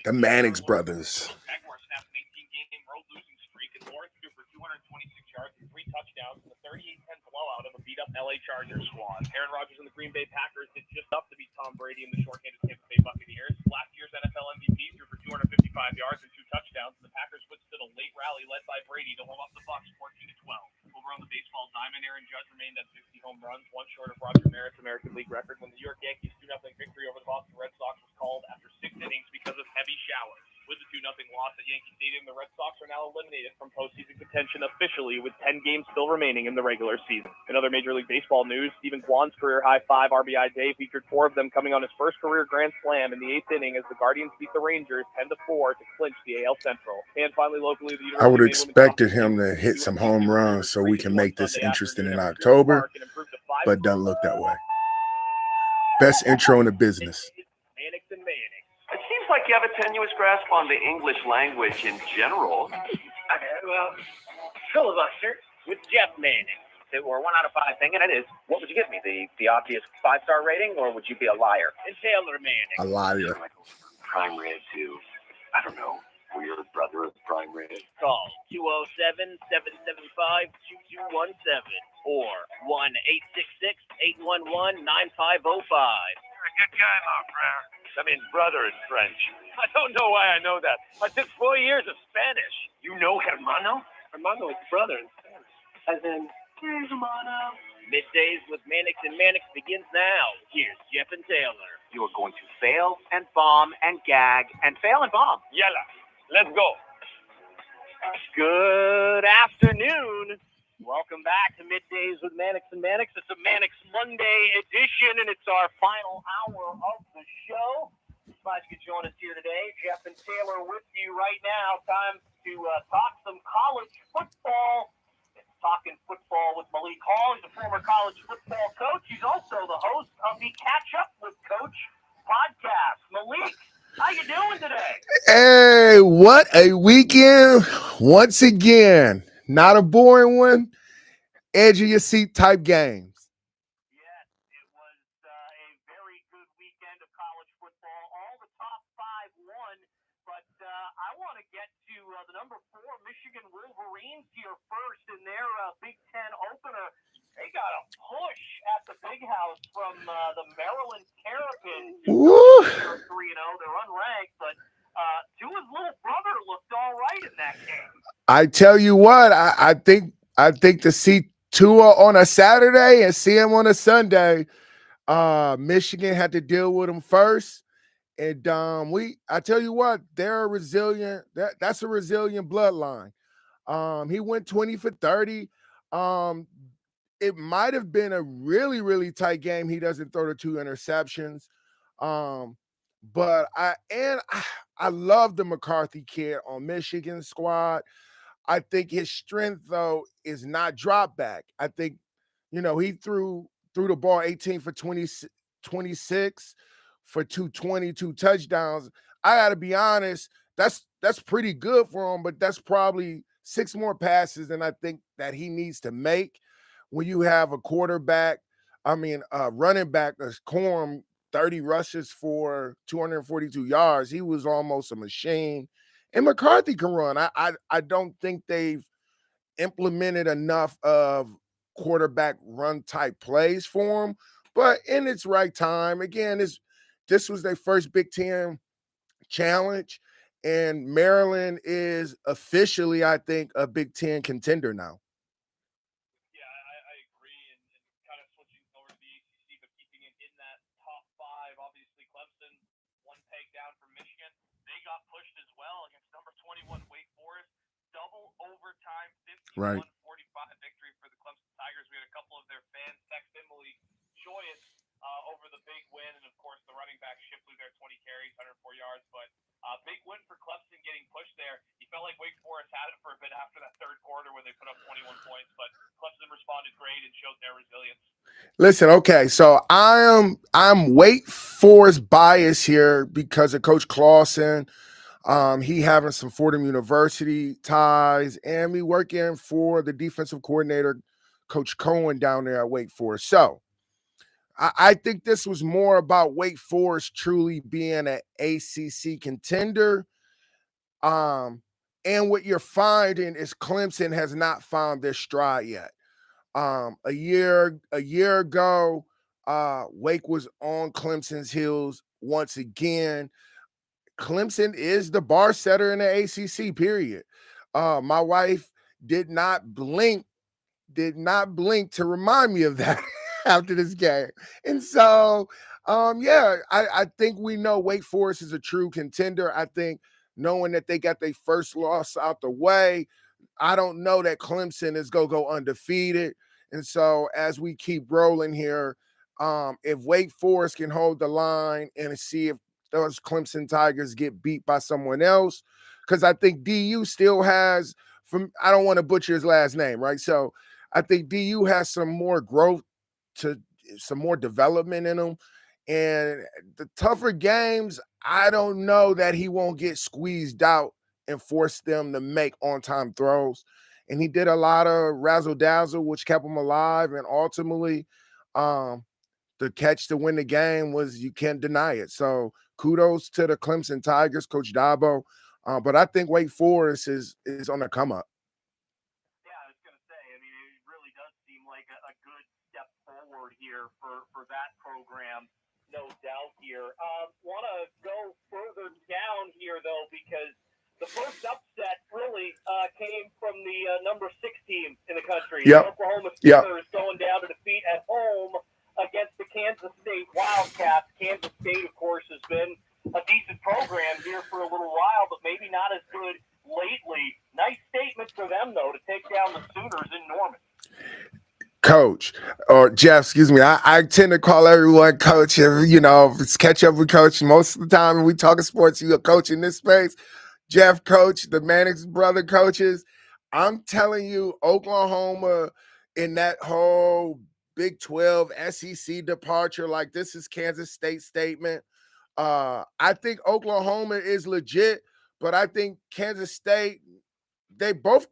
The Mannix brothers. Jaguars snapped an 18-game road losing streak, and Lawrence threw for 226 yards and 3 touchdowns in a 38-10 blowout of a beat-up LA Chargers squad. Aaron Rodgers and the Green Bay Packers did just enough to beat Tom Brady and the short-handed Tampa Bay Buccaneers. Last year's NFL MVP threw for 255 yards and 2 touchdowns, and the Packers withstood a late rally led by Brady to hold off the Bucs 14-12. Over on the baseball diamond, Aaron Judge remained at 60 home runs, one short of Roger Maris's American League record when the New York Yankees' 2-0 victory over the Boston Red Sox was called after 6 innings because of heavy showers. With the 2-0 loss at Yankee Stadium, the Red Sox are now eliminated from postseason contention officially with 10 games still remaining in the regular season. In other Major League Baseball news, Stephen Kwan's career-high 5 RBI day featured 4 of them coming on his first career grand slam in the 8th inning as the Guardians beat the Rangers 10-4 to clinch the AL Central. And finally, locally, the I would have expected him to hit some home runs so we can make this interesting in October, but doesn't look that way. Best intro in the business. MANNIX and MANNIX. It seems like you have a tenuous grasp on the English language in general. Okay, well, filibuster with Jeff MANNIX. If it were a 1 out of 5 thing, and it is, what would you give me? The obvious 5-star rating, or would you be a liar? And Taylor Manning. A liar. Prime Red too. I don't know. Weird brother of Prime Red. Call 207-775-2217 or 1-866-811-9505. Good guy, my friend. I mean, brother in French. I don't know why I know that. I took 4 years of Spanish. You know Hermano? Hermano is brother in Spanish. As in, here's Hermano. Middays with MANNIX and MANNIX begins now. Here's Jeff and Taylor. You are going to fail and bomb and gag and fail and bomb. Yalla, let's go. Good afternoon. Welcome back to Middays with MANNIX and MANNIX. It's a MANNIX Monday edition, and it's our final hour of the show. Glad you could join us here today. Jeff and Taylor with you right now. Time to talk some college football. It's Talking Football with Malik Hall. He's a former college football coach. He's also the host of the Catch Up with Coach podcast. Malik, how you doing today? Hey, what a weekend once again. Not a boring one. Edge of your seat type games. Yes, it was a very good weekend of college football. All the top 5 won, but I want to get to the number 4 Michigan Wolverines here first in their Big Ten opener. They got a push at the Big House from the Maryland Terrapins. They're 3-0. They're unranked, but Tua's little brother looked all right in that game. I tell you what, I think to see Tua on a Saturday and see him on a Sunday, Michigan had to deal with him first. And I tell you what, they're a resilient, that's a resilient bloodline. He went 20 for 30. It might have been a really, really tight game. He doesn't throw the 2 interceptions. But I love the McCarthy kid on Michigan squad. I think his strength, though, is not drop back. I think, he threw the ball 18 for 26 for 220, 2 touchdowns. I got to be honest, that's pretty good for him, but that's probably 6 more passes than I think that he needs to make when you have a running back, as Corum, 30 rushes for 242 yards. He was almost a machine. And McCarthy can run. I don't think they've implemented enough of quarterback run type plays for him, but in its right time. Again, this was their first Big Ten challenge, and Maryland is officially, I think, a Big Ten contender now. Yeah, I agree, and kind of switching over to the ACC, but keeping it in that top 5. Obviously, Clemson, 1 peg down from Michigan. They got pushed as well against number 21 Wake Forest. Double overtime, 51-45 victory for the Clemson Tigers. We had a couple of their fans text Emily joyous over the big win, and of course the running back Shipley there, 20 carries, 104 yards. But big win for Clemson getting pushed there. You felt like Wake Forest had it for a bit after that third quarter where they put up 21 points, but Clemson responded great and showed their resilience. Listen, okay, so I'm Wake Forest bias here because of Coach Clawson. He having some Fordham University ties, and me working for the defensive coordinator, Coach Cohen, down there at Wake Forest. So I think this was more about Wake Forest truly being an ACC contender. And what you're finding is Clemson has not found their stride yet. A year ago, Wake was on Clemson's heels once again. Clemson is the bar setter in the ACC, period. My wife did not blink to remind me of that after this game. And so, I think we know Wake Forest is a true contender. I think knowing that they got their first loss out the way, I don't know that Clemson is going to go undefeated. And so as we keep rolling here, if Wake Forest can hold the line and see if those Clemson Tigers get beat by someone else, because I think DU still has, I don't want to butcher his last name, right? So I think DU has some more growth, to some more development in them. And the tougher games, I don't know that he won't get squeezed out and force them to make on-time throws. And he did a lot of razzle-dazzle, which kept him alive. And ultimately, the catch to win the game was, you can't deny it. So kudos to the Clemson Tigers, Coach Dabo. But I think Wake Forest is on the come up. Yeah, I was going to say, I mean, it really does seem like a good step forward here for that program, no doubt here. Want to go further down here, though, because the first upset really came from the number 6 team in the country. Yep. Oklahoma Yep. Steelers going down to defeat at home against the Kansas State Wildcats. Kansas State, of course, has been a decent program here for a little while, but maybe not as good lately. Nice statement for them, though, to take down the Sooners in Norman. Coach, or Jeff, excuse me. I tend to call everyone coach. It's catch up with coach. Most of the time when we talking sports, you're a coach in this space. Jeff, coach, the Mannix brother coaches. I'm telling you, Oklahoma in that whole Big 12 SEC departure, like this is Kansas State statement. I think Oklahoma is legit, but I think Kansas State, they both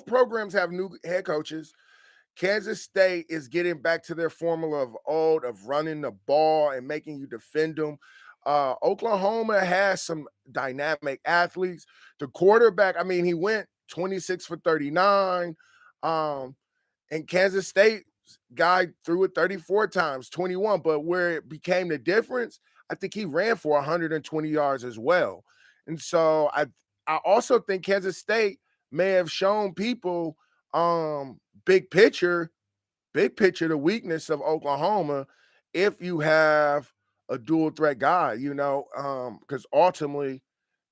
programs have new head coaches. Kansas State is getting back to their formula of old, of running the ball and making you defend them. Oklahoma has some dynamic athletes. The quarterback, I mean, he went 26 for 39. And Kansas State guy threw it 34 times, 21. But where it became the difference, I think he ran for 120 yards as well. And so I also think Kansas State may have shown people big picture, the weakness of Oklahoma if you have a dual threat guy, because ultimately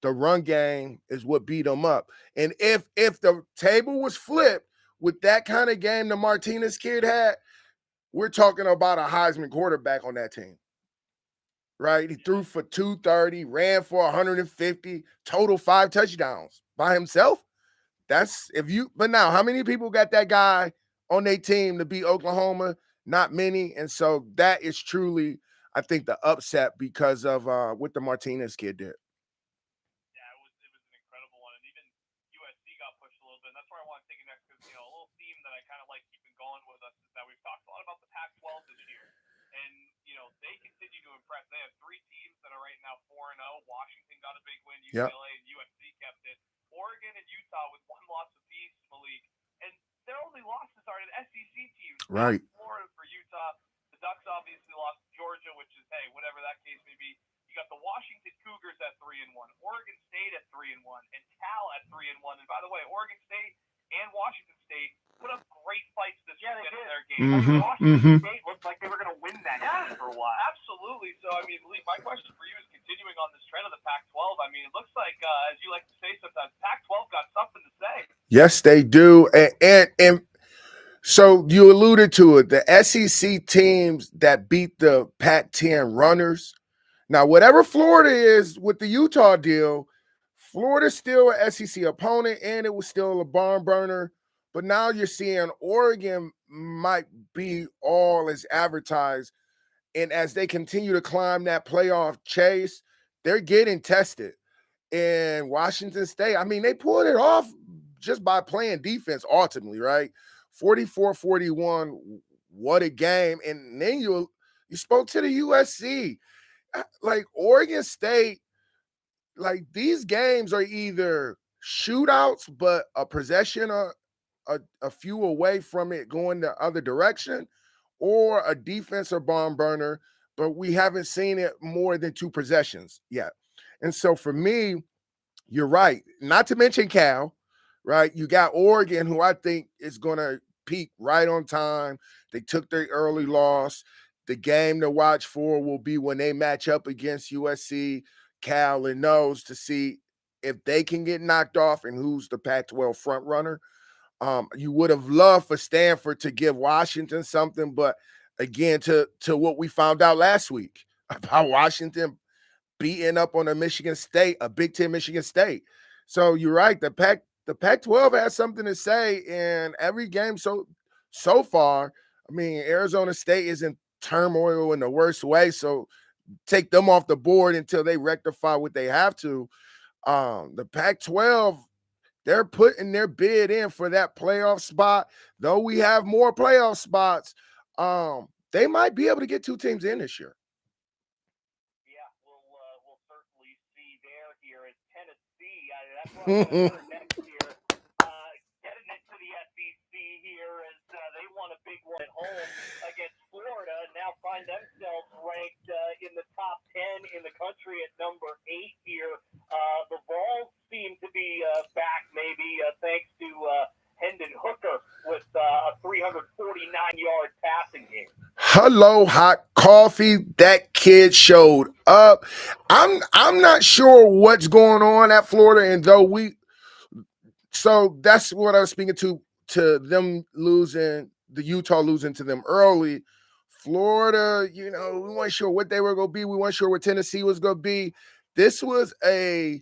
the run game is what beat them up. And if the table was flipped with that kind of game the Martinez kid had, we're talking about a Heisman quarterback on that team. Right? He threw for 230, ran for 150, total 5 touchdowns by himself. But now, how many people got that guy on their team to beat Oklahoma? Not many. And so that is truly, I think, the upset because of what the Martinez kid did. Yeah, it was an incredible one. And even USC got pushed a little bit. And that's where I want to take it next, because, a little theme that I kind of like keeping going with us is that we've talked a lot about the Pac-12 this year. And, they continue to impress. They have 3 teams that are right now 4-0. Washington got a big win. UCLA and USC kept it. Oregon and Utah with 1 loss apiece, Malik. And their only losses are to SEC teams. Right. Florida for Utah. The Ducks obviously lost to Georgia, which is, hey, whatever that case may be. You got the Washington Cougars at 3-1, Oregon State at 3-1, and Cal at 3-1. And by the way, Oregon State and Washington State put up great fights this weekend in their game. Washington State looked like they were going to win that game for a while. Absolutely. So, I mean, Lee, my question for you is continuing on this trend of the Pac-12. I mean, it looks like, as you like to say sometimes, Pac-12 got something to say. Yes, they do. And so you alluded to it, the SEC teams that beat the Pac-10 runners. Now, whatever Florida is with the Utah deal, Florida's still an SEC opponent, and it was still a barn burner. But now you're seeing Oregon might be all as advertised. And as they continue to climb that playoff chase, they're getting tested. And Washington State, I mean, they pulled it off just by playing defense ultimately, right? 44-41 what a game. And then you spoke to the USC. Like Oregon State, like these games are either shootouts, but a possession or a few away from it going the other direction, or a defense or bomb burner, but we haven't seen it more than 2 possessions yet. And so for me, you're right. Not to mention Cal, right? You got Oregon, who I think is going to peak right on time. They took their early loss. The game to watch for will be when they match up against USC, Cal, and Nose to see if they can get knocked off and who's the Pac-12 front runner. You would have loved for Stanford to give Washington something, but again, to what we found out last week about Washington beating up on a Michigan State, a Big Ten Michigan State. So you're right. The Pac-12 has something to say in every game so far. I mean, Arizona State is in turmoil in the worst way. So take them off the board until they rectify what they have to. The Pac-12, they're putting their bid in for that playoff spot. Though we have more playoff spots, they might be able to get 2 teams in this year. We'll certainly see there here in Tennessee. That's what I'm going to next year. Getting into the SEC here as they won a big one at home against Florida, and now find themselves ranked in the top 10 in the country at number 8 here. The Vols seem to be back, maybe thanks to Hendon Hooker with a 349-yard passing game. Hello, hot coffee. That kid showed up. I'm not sure what's going on at Florida, and so that's what I was speaking to them losing, the Utah losing to them early. Florida, we weren't sure what they were going to be. We weren't sure what Tennessee was going to be. This was a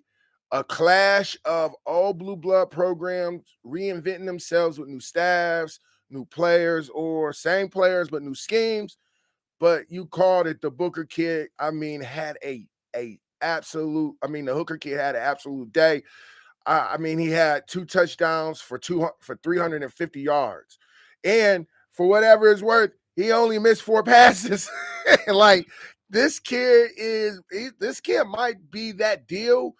clash of all blue blood programs reinventing themselves with new staffs, new players, or same players but new schemes. But you called it. The Booker kid, had the Hooker kid had an absolute day. He had 2 touchdowns for 350 yards. And for whatever it's worth, he only missed 4 passes. Like this kid might be that deal.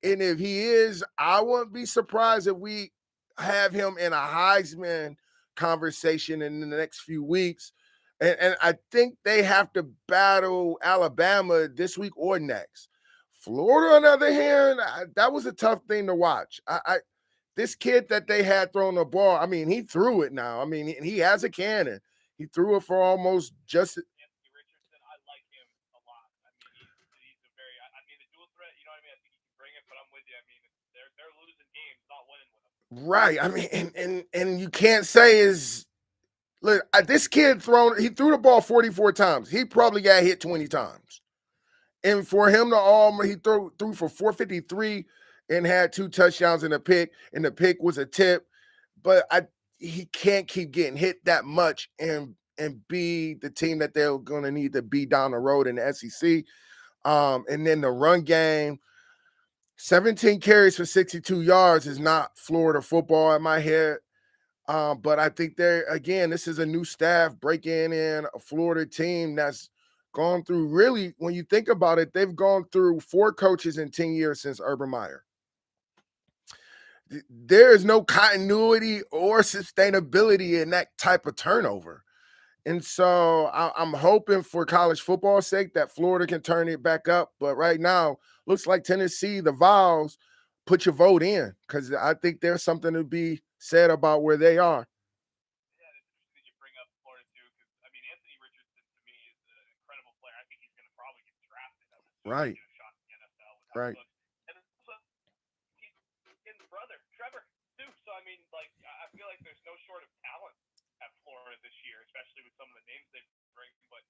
And if he is, I wouldn't be surprised if we have him in a Heisman conversation in the next few weeks. And I think they have to battle Alabama this week or next. Florida, on the other hand, that was a tough thing to watch. This kid that they had throwing the ball, he threw it now. He has a cannon. He threw it for almost just. Anthony Richardson, I like him a lot. He's a very, the dual threat, you know what I mean? I think he can bring it, but I'm with you. They're losing games, not winning with him. Right. And you can't say look, this kid he threw the ball 44 times. He probably got hit 20 times. And for him he threw for 453 and had 2 touchdowns and a pick, and the pick was a tip. But he can't keep getting hit that much and be the team that they're going to need to be down the road in the SEC. And then the run game, 17 carries for 62 yards is not Florida football in my head. But I think this is a new staff breaking in a Florida team that's gone through, really, when you think about it, they've gone through 4 coaches in 10 years since Urban Meyer. There is no continuity or sustainability in that type of turnover. And so I'm hoping for college football's sake that Florida can turn it back up. But right now, looks like Tennessee, the Vols, put your vote in, because I think there's something to be said about where they are. Yeah, it's interesting that you bring up Florida too, because Anthony Richardson to me is an incredible player. I think he's going to probably get drafted. Right. Get a shot in the NFL. Right. And also, his brother Trevor too. So I feel like there's no short of talent at Florida this year, especially with some of the names they bring. But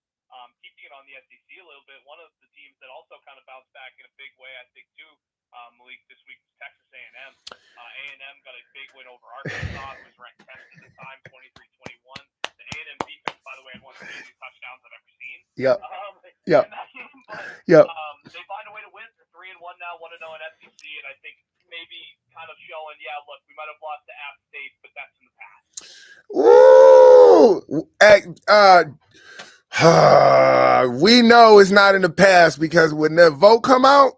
keeping it on the SEC a little bit, one of the teams that also kind of bounced back in a big way, I think too, Malik, this week was Texas A&M. A&M got a big win over Arkansas, who was ranked 10th at the time, 23-21. The A&M defense, by the way, had one of the easiest touchdowns I've ever seen. Yep. Yep. They find a way to win. They're 3-1 now, 1-0 in SEC, and I think maybe kind of showing, look, we might have lost to App State, but that's in the past. Ooh, Oh, we know it's not in the past because when the vote come out,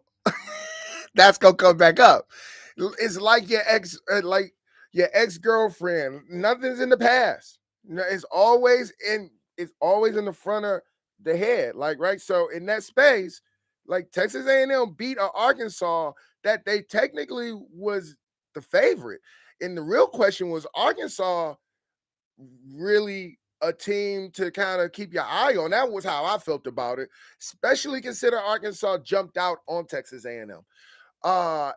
that's gonna come back up. It's like your ex-girlfriend. Nothing's in the past. It's always in. It's always in the front of the head. Like right. So in that space, like Texas A&M beat Arkansas that they technically was the favorite. And the real question was Arkansas really a team to kind of keep your eye on. That was how I felt about it, especially consider Arkansas jumped out on Texas A&M. The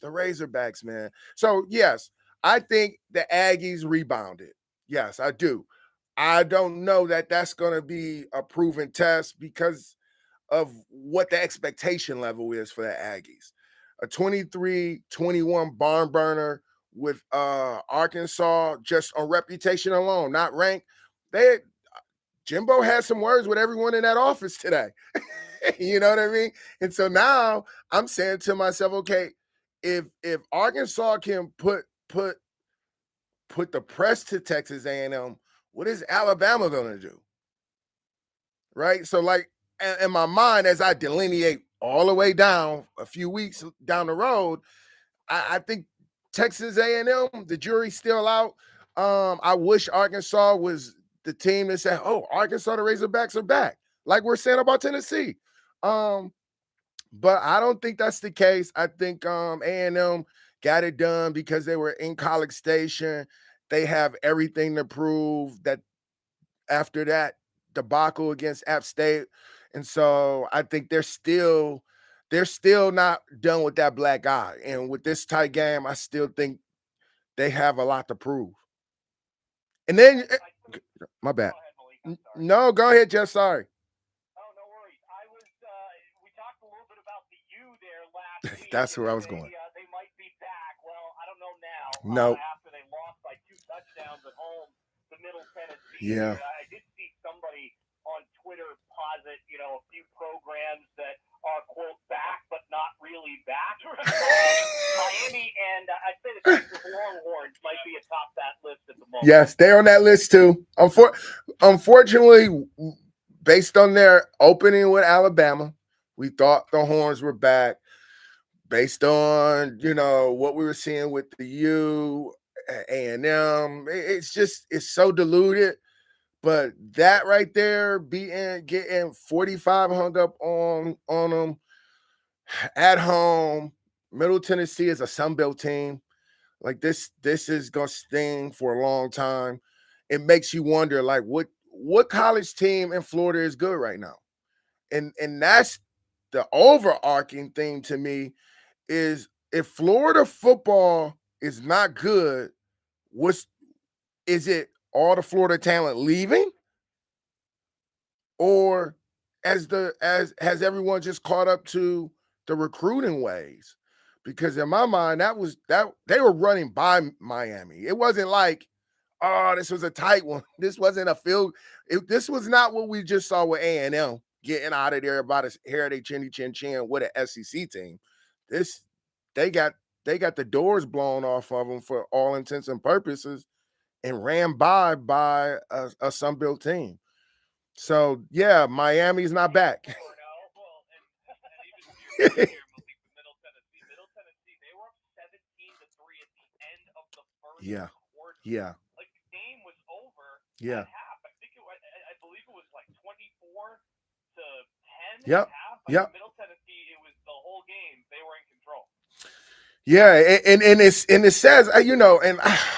Razorbacks, man. So yes, I think the Aggies rebounded. Yes, I do. I don't know that that's going to be a proven test because of what the expectation level is for the Aggies. A 23-21 barn burner with Arkansas just on reputation alone, not ranked. Jimbo had some words with everyone in that office today. You know what I mean? And so now I'm saying to myself, okay, if Arkansas can put the press to Texas A&M, what is Alabama going to do? Right? So like in my mind, as I delineate all the way down a few weeks down the road, I think Texas A&M, the jury's still out. I wish Arkansas was the team that said, "Oh, Arkansas, the Razorbacks are back," like we're saying about Tennessee. But I don't think that's the case. I think A&M got it done because they were in College Station. They have everything to prove that after that debacle against App State. And so I think they're still not done with that black eye. And with this tight game, I still think they have a lot to prove. And then my bad. No, go ahead, Jeff. Sorry. Oh, no worries. We talked a little bit about the U there last week. That's where I was going. They might be back. Well, I don't know now. No. After they lost by 2 touchdowns at home to Middle Tennessee. Yeah. I did see somebody on Twitter posit, a few programs that are, quote, back, but not really back. Miami and I'd say the Texas Longhorns might be atop that list at the moment. Yes, they're on that list too. Unfortunately, based on their opening with Alabama, we thought the Horns were back. Based on, what we were seeing with the U, A&M, it's so diluted. But that right there, getting 45 hung up on them at home. Middle Tennessee is a Sunbelt team. Like this is gonna sting for a long time. It makes you wonder, like, what college team in Florida is good right now? And that's the overarching thing to me is if Florida football is not good, is it all the Florida talent leaving? Or has everyone just caught up to the recruiting ways? Because in my mind, that they were running by Miami. It wasn't like, oh, this was a tight one. This wasn't a field. This was not what we just saw with A&M getting out of there about a hair they chinny chin chin with an SEC team. They got the doors blown off of them for all intents and purposes and ran by a Sunbelt team. So yeah, Miami's not back. Middle Tennessee, they were up 17-3 at the end of the first quarter. Yeah. Like the game was over Yeah. at half. I believe it was like 24-10 Yep. at half. Yep. Middle Tennessee, it was the whole game. They were in control. Yeah, and it says,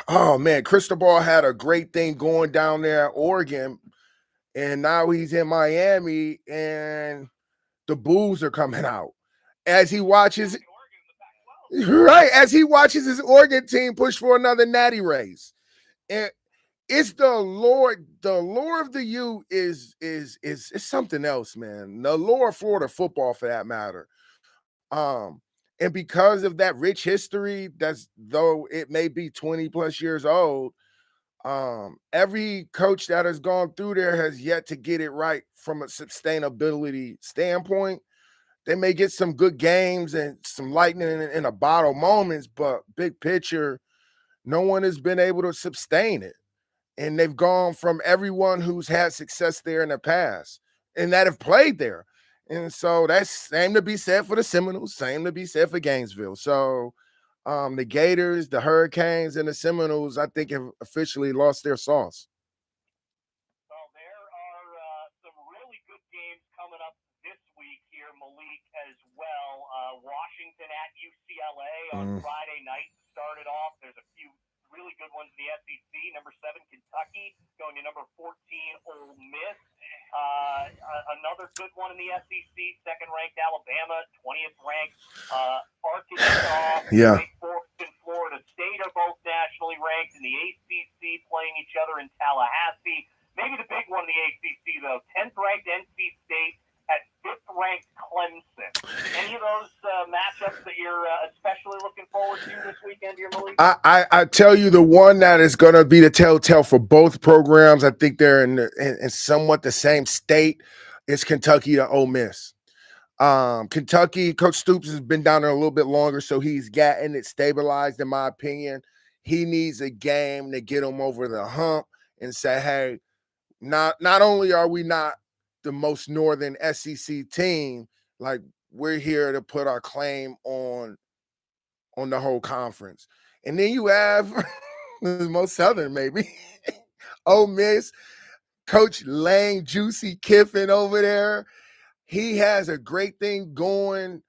oh man, Cristobal had a great thing going down there at Oregon, and now he's in Miami, and the boos are coming out as he watches. Right, as he watches his Oregon team push for another natty race. And it's the lore of the U is something else, man. The lore of Florida football, for that matter. And because of that rich history, that's though it may be 20 plus years old, every coach that has gone through there has yet to get it right from a sustainability standpoint. They may get some good games and some lightning in a bottle moments, but big picture, no one has been able to sustain it. and they've gone from everyone who's had success there in the past and that have played there. And so that's same to be said for the Seminoles, same to be said for Gainesville. So the Gators, the Hurricanes, and the Seminoles, I think, have officially lost their sauce. Well, there are some really good games coming up this week here, Malik, as well. Washington at UCLA on Friday night started off. There's a few really good ones in the SEC. Number 7, Kentucky, going to number 14, Ole Miss. Another good one in the SEC, second-ranked Alabama, 20th ranked Arkansas. Yeah. Wake Forest and Florida State are both nationally ranked. In the ACC, playing each other in Tallahassee. Maybe the big one in the ACC, though, 10th ranked NC State at 5th ranked Clemson. Any of those matchups that you're especially looking forward to this weekend here, Malik? I tell you, the one that is going to be the telltale for both programs, I think they're in somewhat the same state, is Kentucky to Ole Miss. Kentucky, Coach Stoops has been down there a little bit longer, so he's gotten it stabilized, in my opinion. He needs a game to get him over the hump and say, hey, not only are we not the most northern SEC team, like we're here to put our claim on the whole conference. And then you have the most southern, maybe, Ole Miss, Coach Lane Juicy Kiffin over there. He has a great thing going,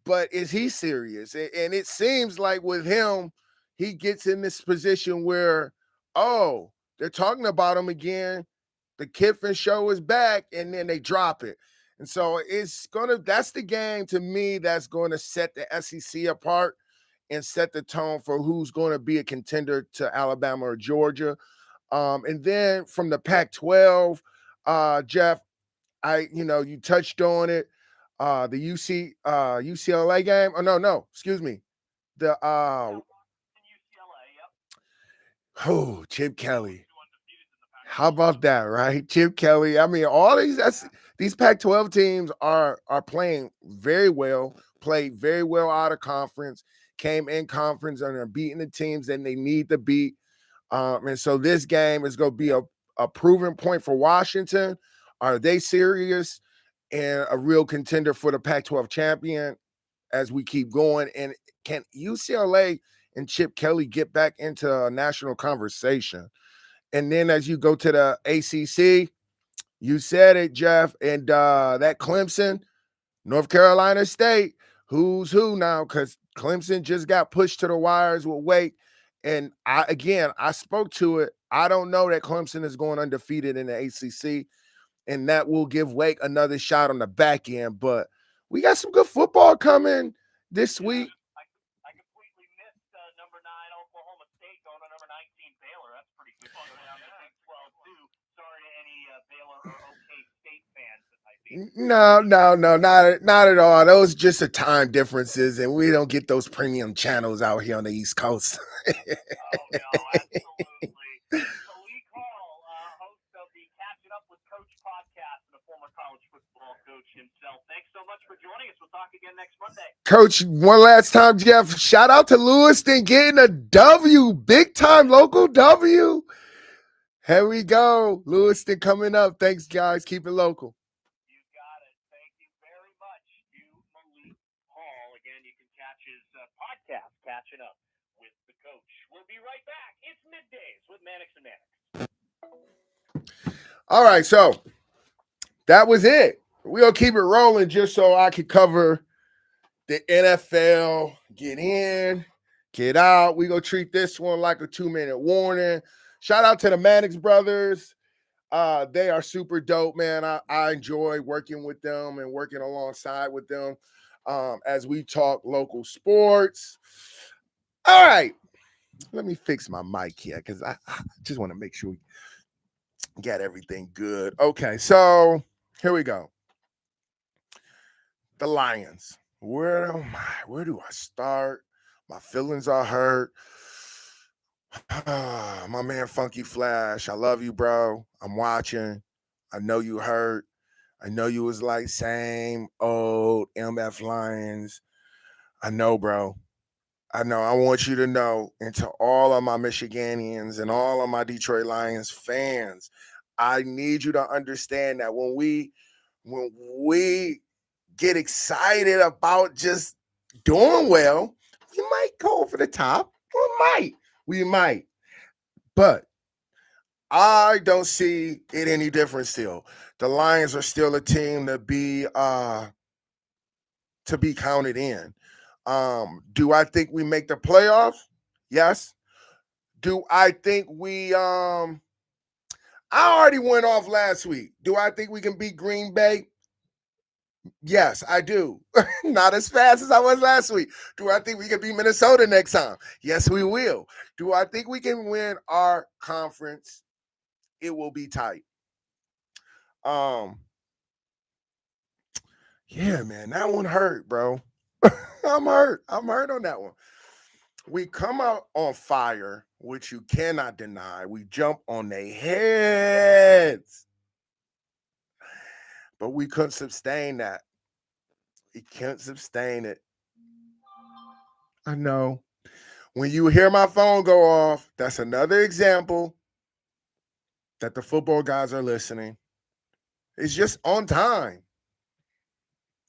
but is he serious? And it seems like with him, he gets in this position where, oh, they're talking about him again. The Kiffin show is back, and then they drop it. And so that's the game to me that's going to set the SEC apart and set the tone for who's going to be a contender to Alabama or Georgia. And then from the Pac-12, Jeff, you touched on it. The UCLA game. Oh, no, excuse me. The UCLA, yep. Chip Kelly. How about that, right? Chip Kelly. I mean, all these Pac-12 teams are playing very well, played very well out of conference, came in conference and are beating the teams that they need to beat. And so this game is going to be a proven point for Washington. Are they serious and a real contender for the Pac-12 champion as we keep going? And can UCLA and Chip Kelly get back into a national conversation? And then as you go to the ACC, you said it, Jeff, and that Clemson, North Carolina State, who's who now? Because Clemson just got pushed to the wires with Wake. And I spoke to it. I don't know that Clemson is going undefeated in the ACC, and that will give Wake another shot on the back end. But we got some good football coming this week. I completely missed number 9 Oklahoma State going to number 19 Baylor. That's pretty good. Down to Big 12 too. Sorry to any Baylor or OK State fans that might be. No, not at all. Those just are time differences, and we don't get those premium channels out here on the East Coast. Oh, no, absolutely. Malik Hall, host of the Catching Up with Coach podcast and a former college football coach himself. Thanks so much for joining us. We'll talk again next Monday. Coach, one last time, Jeff, shout out to Lewiston getting a W, big time local W. Here we go. Lewiston coming up. Thanks, guys. Keep it local. You got it. Thank you very much to Malik Hall. Again, you can catch his podcast, Catching Up with the Coach. We'll be right back. It's Middays with MANNIX and MANNIX. All right, so that was it. We'll keep it rolling just so I can cover the NFL, get in, get out. We gonna treat this one like a 2-minute warning. Shout out to the MANNIX brothers. They are super dope, man. I enjoy working with them and working alongside with them as we talk local sports. All right, let me fix my mic here because I just want to make sure we get everything good. Okay, so here we go. The Lions. Where do I start? My feelings are hurt. My man Funky Flash, I love you, bro. I'm watching. I know you hurt. I know you was like same old MF Lions. I know, bro. I know. I want you to know, and to all of my Michiganians and all of my Detroit Lions fans, I need you to understand that when we get excited about just doing well, we might go over the top. We might. But I don't see it any different still. The Lions are still a team to be counted in. Do I think we make the playoffs? Yes. Do I think I already went off last week. Do I think we can beat Green Bay? Yes, I do. Not as fast as I was last week. Do I think we can beat Minnesota next time? Yes, we will. Do I think we can win our conference? It will be tight. Yeah, man, that one hurt, bro. I'm hurt on that one. We come out on fire, which you cannot deny. We jump on their heads. But we couldn't sustain that. We can't sustain it. I know. When you hear my phone go off, that's another example that the football guys are listening. It's just on time.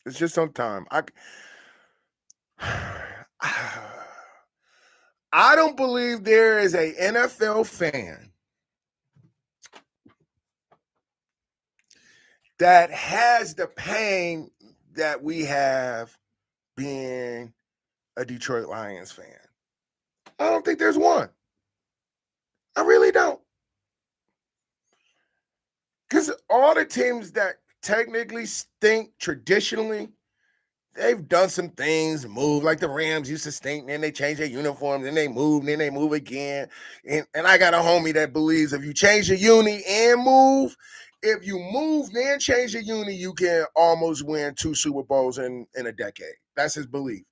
It's just on time. I don't believe there is a NFL fan that has the pain that we have being a Detroit Lions fan. I don't think there's one. I really don't. Because all the teams that technically stink traditionally, they've done some things, move like the Rams used to stink, then they change their uniforms, then they move again. And I got a homie that believes if you change your uni and move, if you move then change your uni, you can almost win 2 Super Bowls in a decade. That's his belief.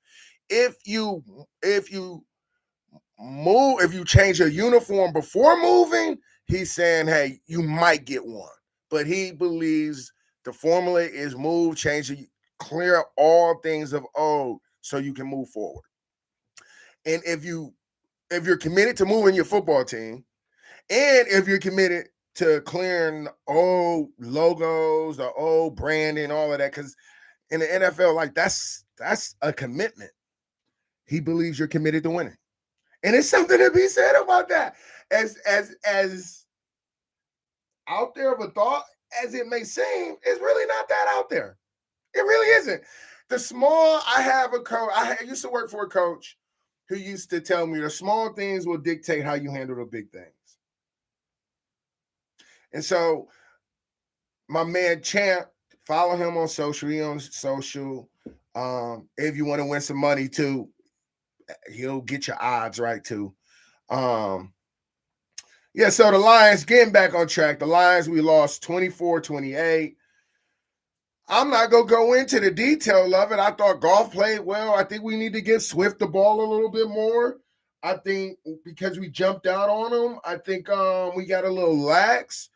If you move, if you change your uniform before moving, he's saying, hey, you might get one. But he believes the formula is move, change, clear all things of old so you can move forward. And if you're committed to moving your football team, and if you're committed to clearing old logos, the old branding, all of that, because in the NFL, like that's a commitment. He believes you're committed to winning. And it's something to be said about that. As out there of a thought as it may seem, it's really not that out there. It really isn't. I have a coach. I used to work for a coach who used to tell me the small things will dictate how you handle the big things. And so my man Champ, follow him on social. He on social. If you want to win some money too, he'll get your odds right too. Yeah, so the Lions getting back on track. The Lions, we lost 24-28. I'm not going to go into the detail of it. I thought Goff played well. I think we need to give Swift the ball a little bit more. I think because we jumped out on him, I think we got a little lax.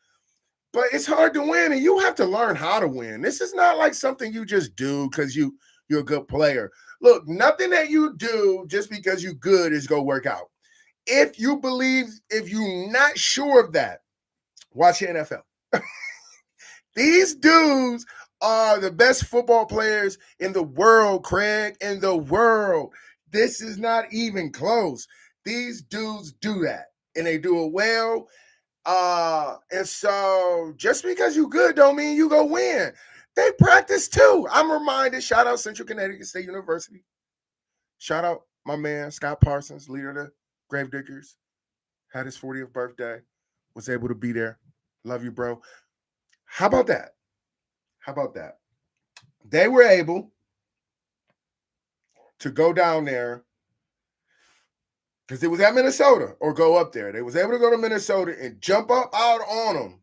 But it's hard to win, and you have to learn how to win. This is not like something you just do because you're a good player. Look, nothing that you do just because you're good is going to work out. If you're not sure of that, watch the NFL. These dudes are the best football players in the world, Craig, in the world. This is not even close. These dudes do that, and they do it well. And so just because you're good don't mean you go win. They practice too. I'm reminded, shout out Central Connecticut State University. Shout out my man, Scott Parsons, leader of the Gravediggers. Had his 40th birthday. Was able to be there. Love you, bro. How about that? They were able to go down there because it was at Minnesota or go up there. They was able to go to Minnesota and jump up out on them.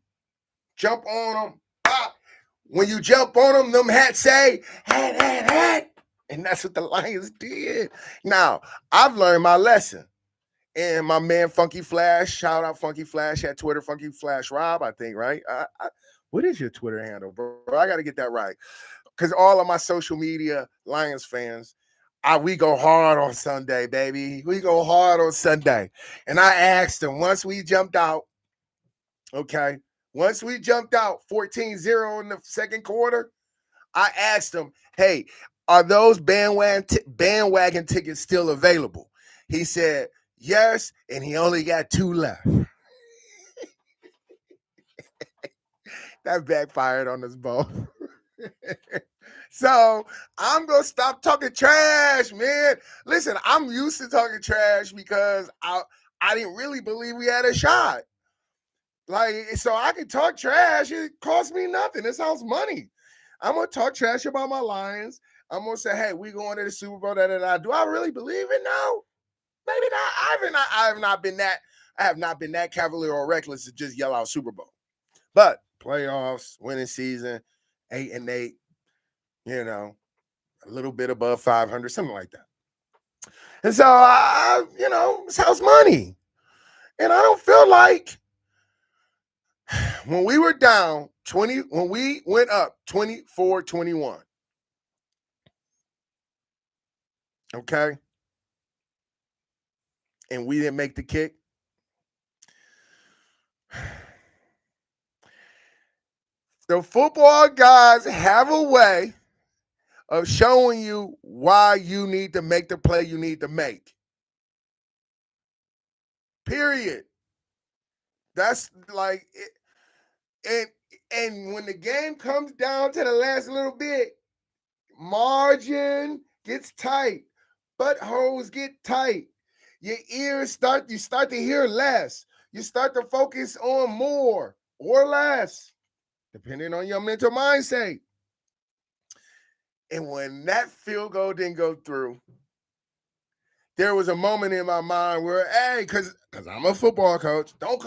Jump on them. Pop. When you jump on them hats say, hat. And that's what the Lions did. Now, I've learned my lesson. And my man Funky Flash, shout out Funky Flash at Twitter, Funky Flash Rob, I think, right? What is your Twitter handle, bro? I got to get that right. Because all of my social media Lions fans, we go hard on Sunday, baby. We go hard on Sunday. And I asked him once we jumped out, okay, once we jumped out 14-0 in the second quarter, I asked him, hey, are those bandwagon tickets still available? He said, yes, and he only got 2 left. That backfired on us both. So I'm going to stop talking trash, man. Listen, I'm used to talking trash because I didn't really believe we had a shot. Like, so I can talk trash. It costs me nothing. It sounds money. I'm going to talk trash about my Lions. I'm going to say, hey, we going to the Super Bowl. Do I really believe it? No. Maybe not. I have not been that cavalier or reckless to just yell out Super Bowl. But playoffs, winning season, 8-8, a little bit above 500, something like that. And so, it's house money. And I don't feel like when we were down 20, when we went up 24-21, okay, and we didn't make the kick, the football guys have a way of showing you why you need to make the play you need to make. Period. That's like it. And when the game comes down to the last little bit, margin gets tight, buttholes get tight. Your ears you start to hear less. You start to focus on more or less, depending on your mental mindset. And when that field goal didn't go through, there was a moment in my mind where, hey, because I'm a football coach, don't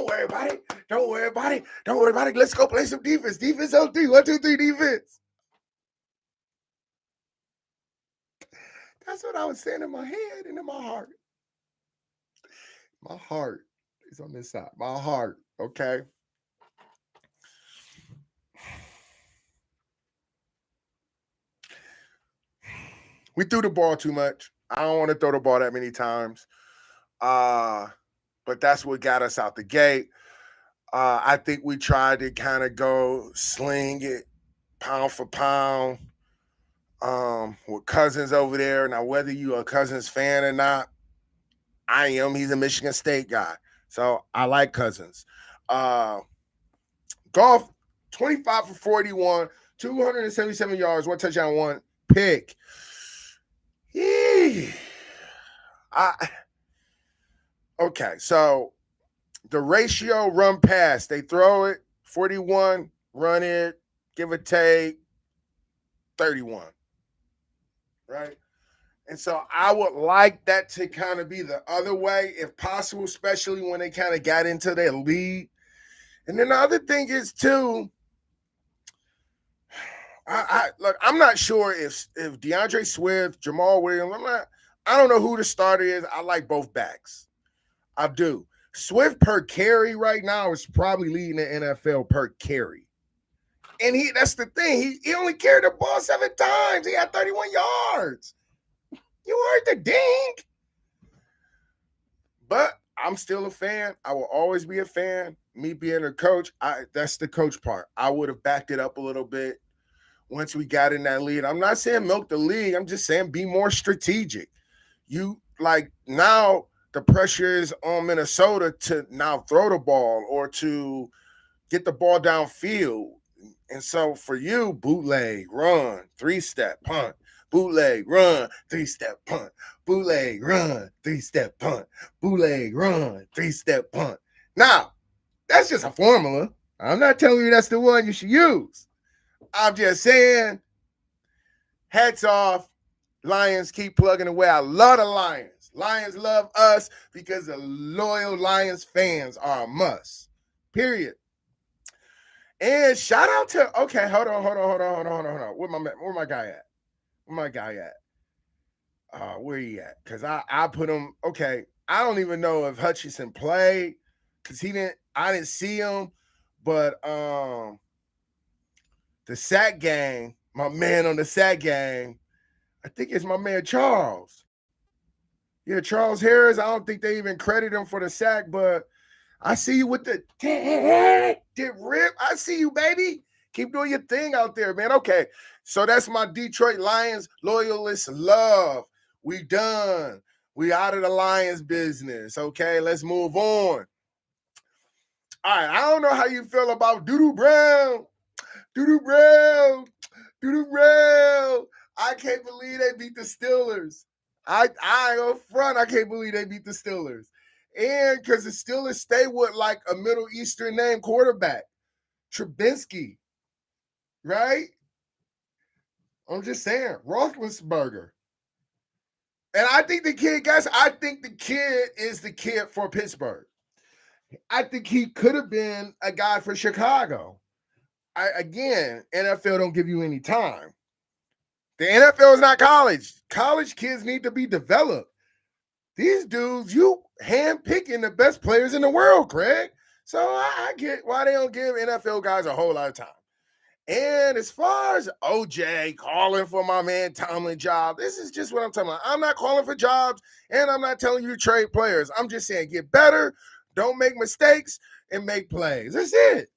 worry about it. Don't worry about it. Don't worry about it. Let's go play some defense. Defense on 3. 1, 2, 3, defense. That's what I was saying in my head and in my heart. My heart is on this side. My heart, okay? We threw the ball too much. I don't want to throw the ball that many times. But that's what got us out the gate. I think we tried to kind of go sling it pound for pound with Cousins over there. Now, whether you're a Cousins fan or not, I am. He's a Michigan State guy. So I like Cousins. Golf, 25 for 41, 277 yards, 1 touchdown, 1 pick. Okay, so the ratio run pass, they throw it 41, run it, give or take 31, right? And so I would like that to kind of be the other way, if possible, especially when they kind of got into their lead. And then the other thing is too, I'm not sure if DeAndre Swift, Jamal Williams, I don't know who the starter is. I like both backs. I do. Swift per carry right now is probably leading the NFL per carry. And that's the thing. He only carried the ball 7 times. He had 31 yards. You heard the ding. But I'm still a fan. I will always be a fan. Me being a coach, that's the coach part. I would have backed it up a little bit once we got in that lead. I'm not saying milk the league. I'm just saying be more strategic. Now the pressure is on Minnesota to now throw the ball or to get the ball downfield. And so for you, bootleg, run, 3-step, punt, bootleg, run, 3-step, punt, bootleg, run, 3-step, punt, bootleg, run, 3-step, punt. Now, that's just a formula. I'm not telling you that's the one you should use. I'm just saying, hats off. Lions keep plugging away. I love the Lions. Lions love us because the loyal Lions fans are a must. Period. And shout out to, okay, hold on. Where my guy at? Where he at? Because I put him, okay, I don't even know if Hutchinson played because I didn't see him, but the sack gang, my man on the sack gang, I think it's my man Charles. Yeah, Charles Harris. I don't think they even credit him for the sack, but I see you with the rip. I see you, baby. Keep doing your thing out there, man. Okay, so that's my Detroit Lions loyalists love. We done. We out of the Lions business. Okay, let's move on. All right, I don't know how you feel about Doodoo Brown. Doodoo Brown. Doodoo Brown. I can't believe they beat the Steelers. I ain't gonna front. I can't believe they beat the Steelers. And because the Steelers stay with like a Middle Eastern name quarterback, Trubisky, right? I'm just saying, Roethlisberger. And I think the kid, guys, I think the kid is the kid for Pittsburgh. I think he could have been a guy for Chicago. Again, NFL don't give you any time. The NFL is not college. College kids need to be developed. These dudes, you handpicking the best players in the world, Craig. So I get why they don't give NFL guys a whole lot of time. And as far as OJ calling for my man Tomlin job, this is just what I'm talking about. I'm not calling for jobs, and I'm not telling you to trade players. I'm just saying get better, don't make mistakes, and make plays. That's it.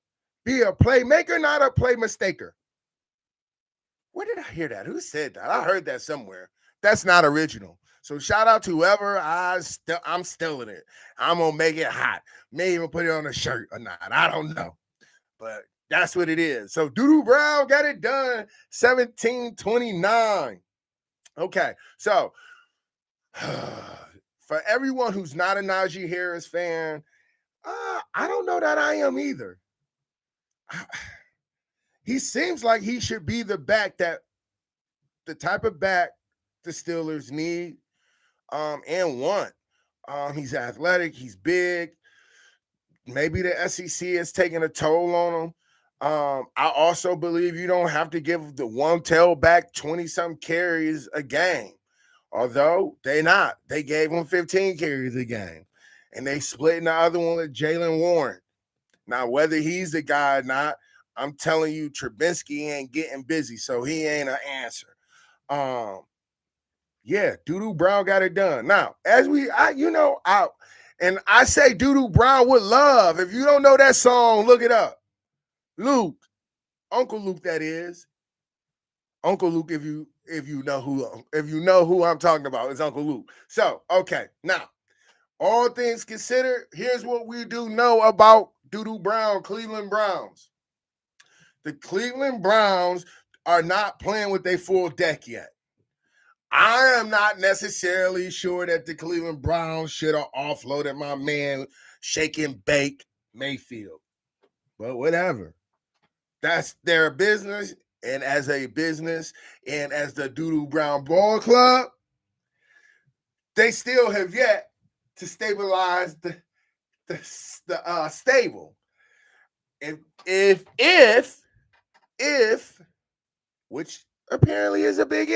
Be a playmaker, not a play mistaker. Where did I hear that? Who said that? I heard that somewhere. That's not original. So shout out to whoever. I'm stealing it. I'm going to make it hot. May even put it on a shirt or not. I don't know. But that's what it is. So Doodoo Brown got it done. 17-29. Okay. So for everyone who's not a Najee Harris fan, I don't know that I am either. He seems like he should be the type of back the Steelers need and want. He's athletic. He's big. Maybe the SEC is taking a toll on him. I also believe you don't have to give the one tailback 20-something carries a game. Although they not. They gave him 15 carries a game. And they split in the other one with Jaylen Warren. Now, whether he's the guy or not, I'm telling you, Trubisky ain't getting busy, so he ain't an answer. Yeah, Doodoo Brown got it done. Now, I say Doodoo Brown with love. If you don't know that song, look it up. Luke, Uncle Luke, that is. Uncle Luke, if you know who I'm talking about, is Uncle Luke. So, okay, now, all things considered, here's what we do know about Doodoo Brown, Cleveland Browns. The Cleveland Browns are not playing with their full deck yet. I am not necessarily sure that the Cleveland Browns should have offloaded my man Shake and Bake Mayfield. But whatever. That's their business. And as a business and as the Doodoo Brown Ball Club, they still have yet to stabilize the stable. If, which apparently is a big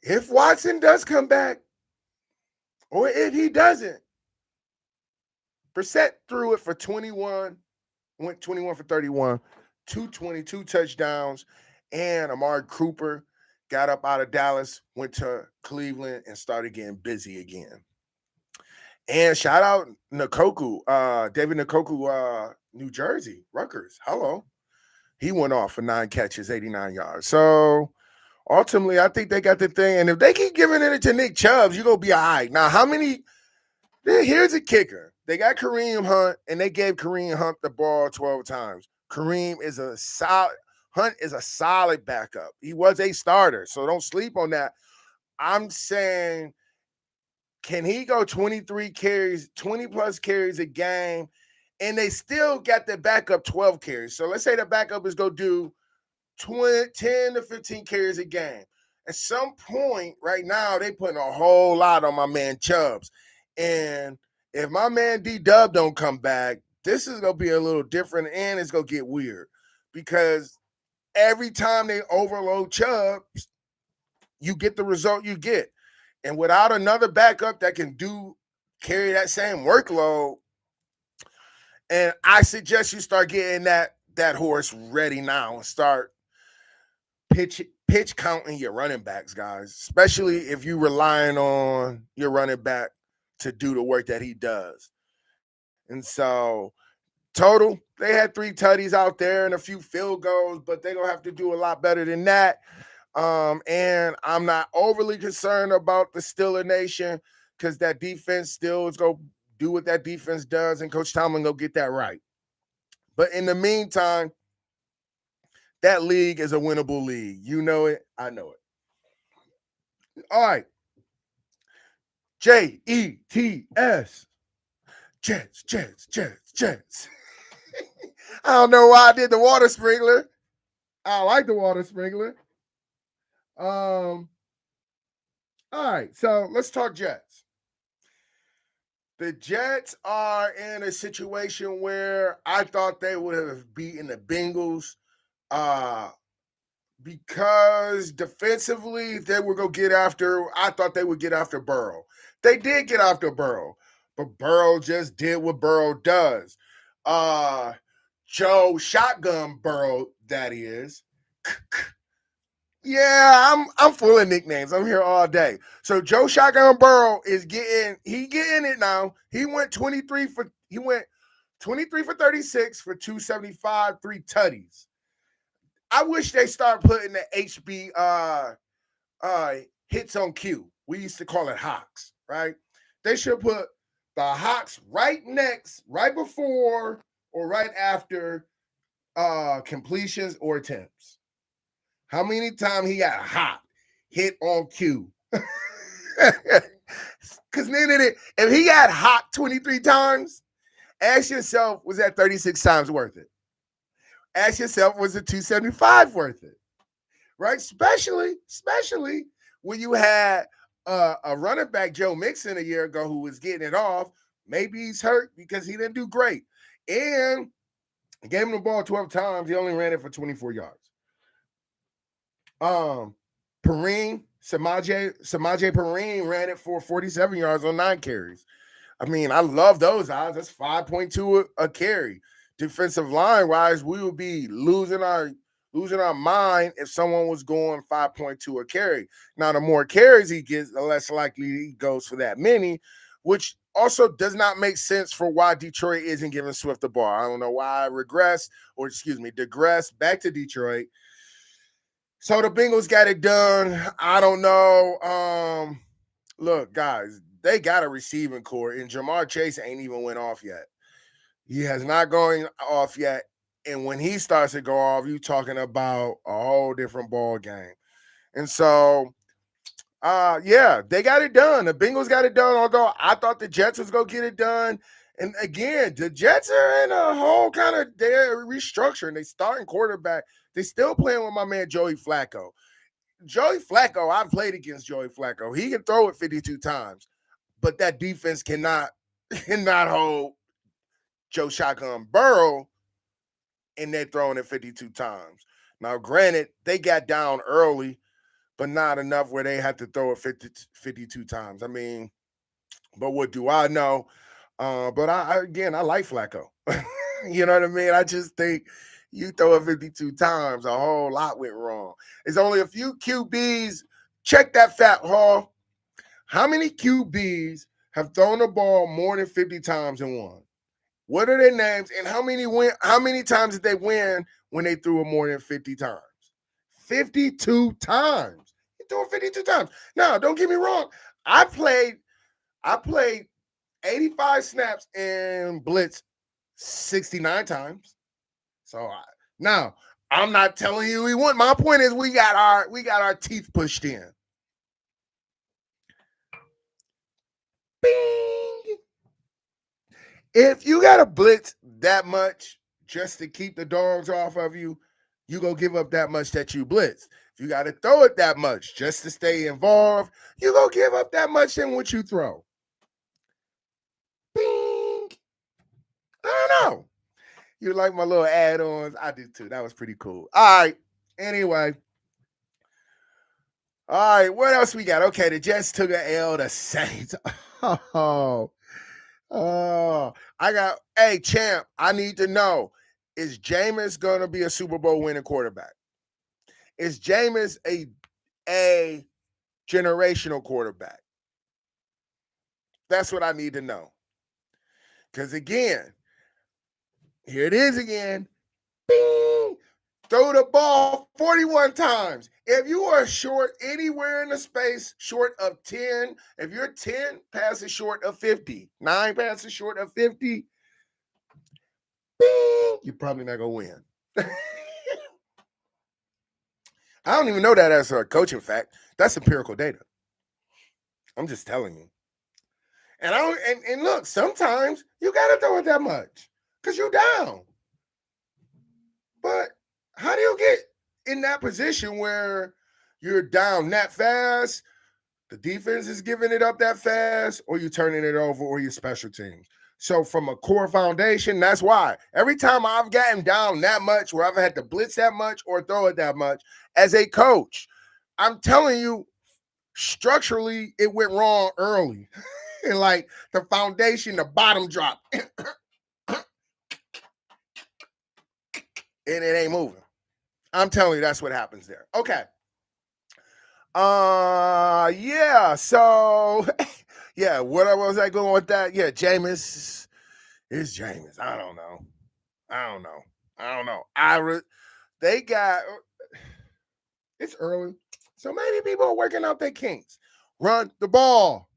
if Watson does come back, or if he doesn't, Brissett threw it for 21, went 21 for 31, 222 touchdowns, and Amari Cooper got up out of Dallas, went to Cleveland, and started getting busy again. And shout out Nkoku, David Nkoku, New Jersey, Rutgers. Hello. He went off for 9 catches, 89 yards. So ultimately, I think they got the thing. And if they keep giving it to Nick Chubb, you're going to be all right. Now, here's a kicker. They got Kareem Hunt, and they gave Kareem Hunt the ball 12 times. Hunt is a solid backup. He was a starter, so don't sleep on that. I'm saying, can he go 23 carries, 20-plus carries a game, and they still got the backup 12 carries? So let's say the backup is going to do 10 to 15 carries a game. At some point right now, they putting a whole lot on my man Chubbs. And if my man D-Dub don't come back, this is going to be a little different, and it's going to get weird because every time they overload Chubbs, you get the result you get. And without another backup that can carry that same workload, and I suggest you start getting that horse ready now and start pitching pitch counting your running backs, guys, especially if you're relying on your running back to do the work that he does. And so total, they had 3 tutties out there and a few field goals, but they're going to have to do a lot better than that. And I'm not overly concerned about the Steeler Nation because that defense still is going to do what that defense does, and Coach Tomlin go get that right. But in the meantime, that league is a winnable league. You know it. I know it. All right. Jets. Jets. I don't know why I did the water sprinkler. I like the water sprinkler. All right. So let's talk Jets. The Jets are in a situation where I thought they would have beaten the Bengals because defensively they were going to get after, I thought they would get after Burrow. They did get after Burrow, but Burrow just did what Burrow does. Joe Shotgun Burrow, that is. Yeah, I'm full of nicknames. I'm here all day. So Joe Shotgun Burrow is getting it now. He went 23 for 36 for 275, 3 tutties. I wish they start putting the HB hits on cue. We used to call it hawks, right? They should put the hawks right before or right after completions or attempts. How many times he got hot hit on cue? Because then if he got hot 23 times, ask yourself, was that 36 times worth it? Ask yourself, was it 275 worth it? Right? Especially when you had a running back, Joe Mixon, a year ago who was getting it off. Maybe he's hurt because he didn't do great. And gave him the ball 12 times. He only ran it for 24 yards. Samaje Perine ran it for 47 yards on 9 carries. I mean, I love those odds. That's 5.2 a carry. Defensive line wise, we would be losing our mind if someone was going 5.2 a carry. Now, the more carries he gets, the less likely he goes for that many, which also does not make sense for why Detroit isn't giving Swift the ball. I don't know why I digress back to Detroit. So the Bengals got it done. I don't know. Look, guys, they got a receiving core, and Jamar Chase ain't even went off yet. He has not gone off yet. And when he starts to go off, you're talking about a whole different ball game. And so, yeah, they got it done. The Bengals got it done, although I thought the Jets was going to get it done. And again, the Jets are in a whole kind of, they're restructuring. They starting quarterback. They still playing with my man Joey Flacco. I've played against Joey Flacco. He can throw it 52 times, but that defense cannot hold Joe Shotgun Burrow, and they're throwing it 52 times. Now, granted, they got down early, but not enough where they had to throw it 52 times. I mean, but what do I know? But I like Flacco. You know what I mean? I just think you throw it 52 times, a whole lot went wrong. There's only a few QBs. Check that fact, Hall. How many QBs have thrown the ball more than 50 times and won? What are their names, and how many times did they win when they threw it more than 50 times? 52 times. He threw it 52 times. Now, don't get me wrong. I played 85 snaps and blitz 69 times. So now I'm not telling you we won. My point is we got our teeth pushed in. Bing. If you got to blitz that much just to keep the dogs off of you, you go give up that much that you blitz. If you got to throw it that much just to stay involved, you go give up that much in what you throw. Bing. I don't know. You like my little add-ons? I did too. That was pretty cool. All right. Anyway. All right. What else we got? Okay, the Jets took an L to Saints. Hey, champ, I need to know, is Jameis going to be a Super Bowl winning quarterback? Is Jameis a generational quarterback? That's what I need to know. Because again, here it is again. Bing! Throw the ball 41 times. If you are short anywhere in the space, short of 10, if you're 10 passes short of 50, 9 passes short of 50, bing, you're probably not going to win. I don't even know that as a coaching fact. That's empirical data. I'm just telling you. And I don't, and look, sometimes you got to throw it that much because you're down. But how do you get in that position where you're down that fast, the defense is giving it up that fast, or you turning it over, or your special teams? So from a core foundation, that's why. Every time I've gotten down that much, where I've had to blitz that much or throw it that much, as a coach, I'm telling you, structurally, it went wrong early. And like the foundation, the bottom drop. And it ain't moving. I'm telling you, that's what happens there. Okay. Yeah. So, yeah. What was I going with that? Yeah, Jameis is Jameis. I don't know. They got. It's early, so maybe people are working out their kinks. Run the ball.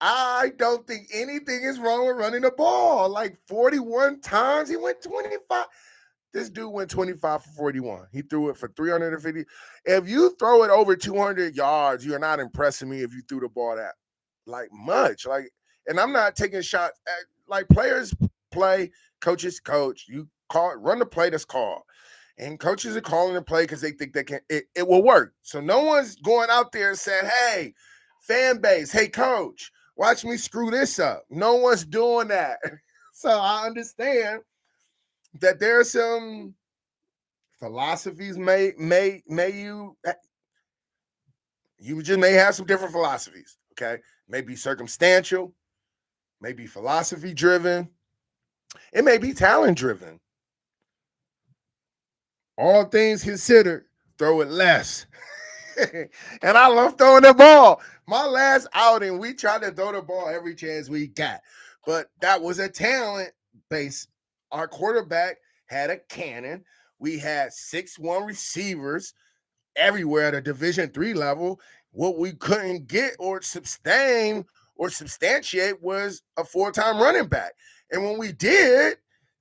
I don't think anything is wrong with running the ball. Like 41 times, he went 25. This dude went 25 for 41. He threw it for 350. If you throw it over 200 yards, you're not impressing me if you threw the ball that like much. Like, and I'm not taking shots at, like, players play, coaches coach. You run the play that's called. And coaches are calling the play because they think they can it will work. So no one's going out there and saying, hey, fan base, hey coach, watch me screw this up. No one's doing that. So I understand that there are some philosophies you just may have some different philosophies. Okay, maybe circumstantial, maybe philosophy driven, it may be talent driven. All things considered, throw it less. And I love throwing the ball. My last outing, we tried to throw the ball every chance we got, but that was a talent base. Our quarterback had a cannon. We had 6'1" receivers everywhere at a Division III level. What we couldn't get or sustain or substantiate was a full-time running back. And when we did,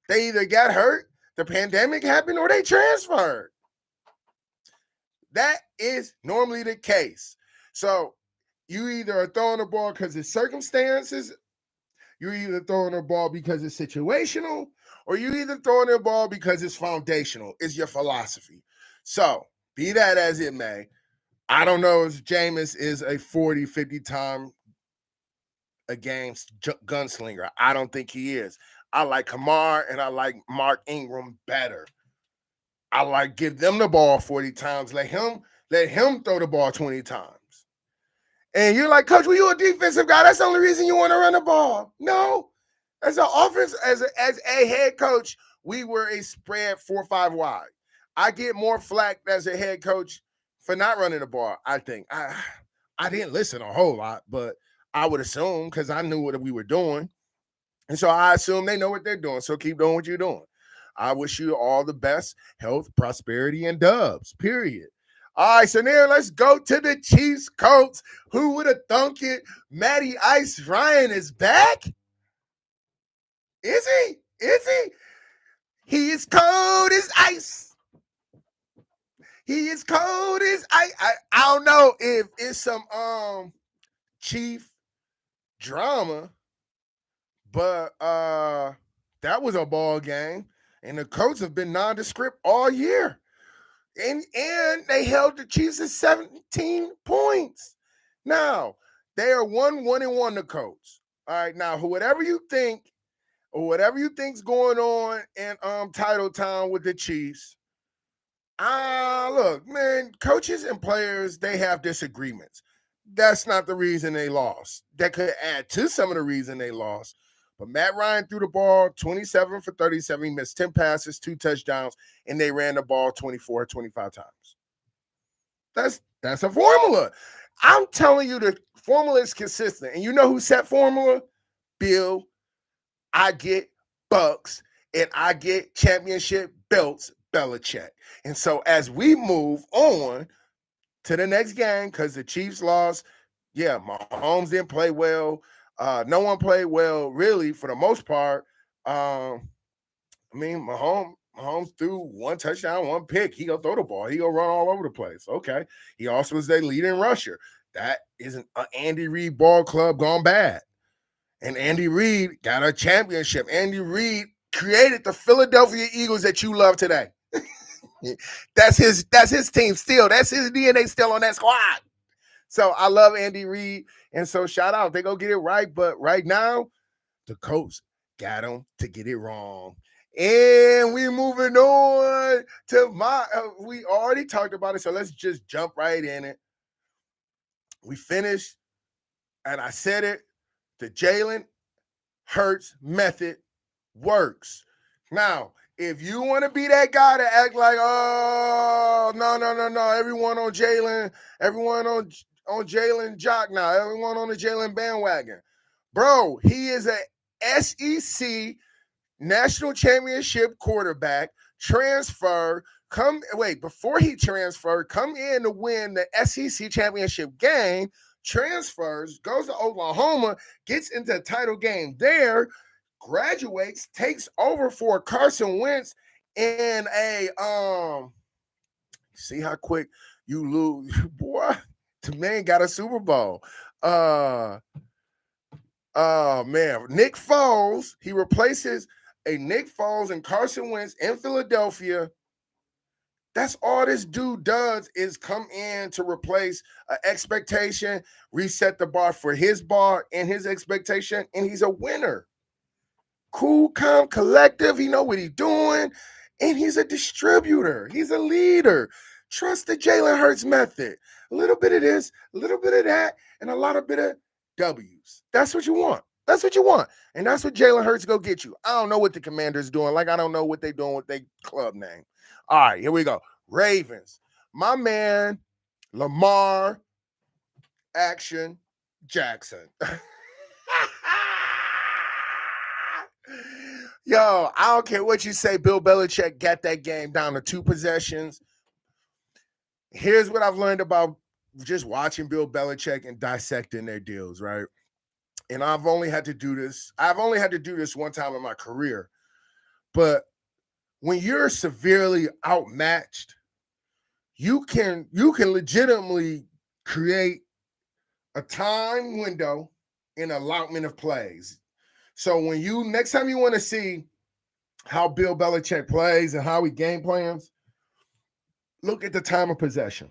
they either got hurt, the pandemic happened, or they transferred. That is normally the case. So you either are throwing the ball because of circumstances, you're either throwing the ball because it's situational, or you either throwing the ball because it's foundational. It's your philosophy. So be that as it may, I don't know if Jameis is a 40, 50 time a game gunslinger. I don't think he is. I like Kamar and I like Mark Ingram better. I like give them the ball 40 times. Let him throw the ball 20 times. And you're like, Coach, well, you're a defensive guy. That's the only reason you want to run the ball. No. As an offense, as a head coach, we were a spread 4-5 wide. I get more flack as a head coach for not running the ball, I think. I didn't listen a whole lot, but I would assume because I knew what we were doing. And so I assume they know what they're doing. So keep doing what you're doing. I wish you all the best, health, prosperity, and dubs, period. All right, so now let's go to the Chiefs Colts. Who would have thunk it? Matty Ice Ryan is back? Is he? Is he? He is cold as ice. He is cold as ice. I don't know if it's some Chief drama, but that was a ball game. And the Colts have been nondescript all year. And they held the Chiefs at 17 points. Now, they are 1-1-1, the Colts. All right, now, whatever you think or whatever you think's going on in title time with the Chiefs, look, man, coaches and players, they have disagreements. That's not the reason they lost. That could add to some of the reason they lost. But Matt Ryan threw the ball 27 for 37. He missed 10 passes, 2 touchdowns, and they ran the ball 24 or 25 times. That's a formula. I'm telling you, the formula is consistent. And you know who set formula? Bill. I get Bucks, and I get championship belts, Belichick. And so as we move on to the next game, because the Chiefs lost, yeah, Mahomes didn't play well. No one played well, really, for the most part. I mean, Mahomes threw one touchdown, one pick. He gonna throw the ball. He gonna run all over the place. Okay. He also is their leading rusher. That isn't an Andy Reid ball club gone bad. And Andy Reid got a championship. Andy Reid created the Philadelphia Eagles that you love today. That's his team still. That's his DNA still on that squad. So I love Andy Reid. And so shout out. They go get it right. But right now, the Colts got them to get it wrong. And we moving on to we already talked about it. So let's just jump right in it. We finished. And I said it. The Jalen Hurts method works. Now, if you want to be that guy to act like, oh, no, everyone on Jalen, everyone on Jalen jock now, everyone on the Jalen bandwagon. Bro, he is a SEC national championship quarterback, before he transferred, come in to win the SEC championship game, transfers, goes to Oklahoma, gets into a title game there, graduates, takes over for Carson Wentz in a see how quick you lose, boy. The man got a Super Bowl. Man, Nick Foles, he replaces a Nick Foles and Carson Wentz in Philadelphia. That's all this dude does is come in to replace an expectation, reset the bar for his bar and his expectation, and he's a winner. Cool, calm, collective. He know what he's doing, and he's a distributor. He's a leader. Trust the Jalen Hurts method. A little bit of this, a little bit of that, and a lot of bit of W's. That's what you want. That's what you want. And that's what Jalen Hurts go get you. I don't know what the Commanders doing. Like, I don't know what they doing with their club name. All right, here we go. Ravens. My man, Lamar Action Jackson. Yo, I don't care what you say. Bill Belichick got that game down to 2 possessions. Here's what I've learned about just watching Bill Belichick and dissecting their deals, right? And I've only had to do this one time in my career. But when you're severely outmatched, you can legitimately create a time window and allotment of plays. So when next time you want to see how Bill Belichick plays and how he game plans, look at the time of possession.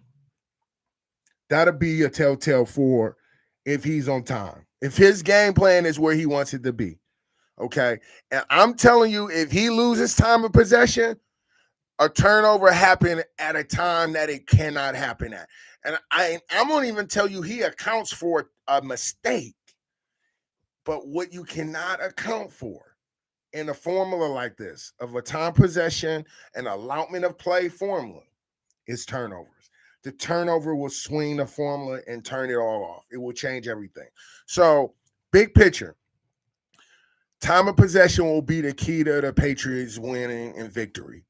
That'll be a telltale for if he's on time. If his game plan is where he wants it to be. Okay. And I'm telling you, if he loses time of possession, a turnover happened at a time that it cannot happen at. And I won't even tell you he accounts for a mistake. But what you cannot account for in a formula like this of a time possession and allotment of play formula is turnovers. The turnover will swing the formula and turn it all off. It will change everything. So, big picture, time of possession will be the key to the Patriots winning and victory,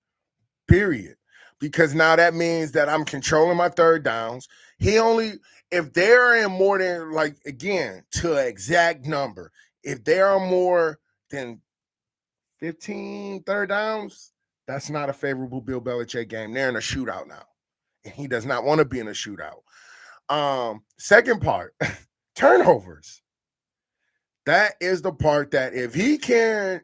period. Because now that means that I'm controlling my third downs. If they're in more than, like, again, to an exact number, if there are more than 15 third downs, that's not a favorable Bill Belichick game. They're in a shootout now. And he does not want to be in a shootout. Second part, turnovers. That is the part that if he can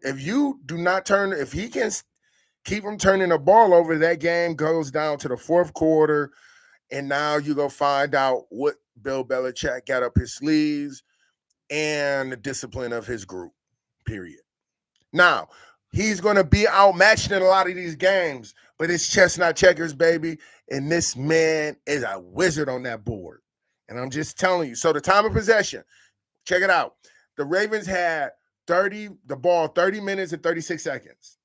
keep him turning the ball over, that game goes down to the fourth quarter. And now you go find out what Bill Belichick got up his sleeves and the discipline of his group, period. Now, he's going to be outmatched in a lot of these games, but it's chestnut checkers, baby. And this man is a wizard on that board. And I'm just telling you. So the time of possession, check it out. The Ravens had the ball 30 minutes and 36 seconds.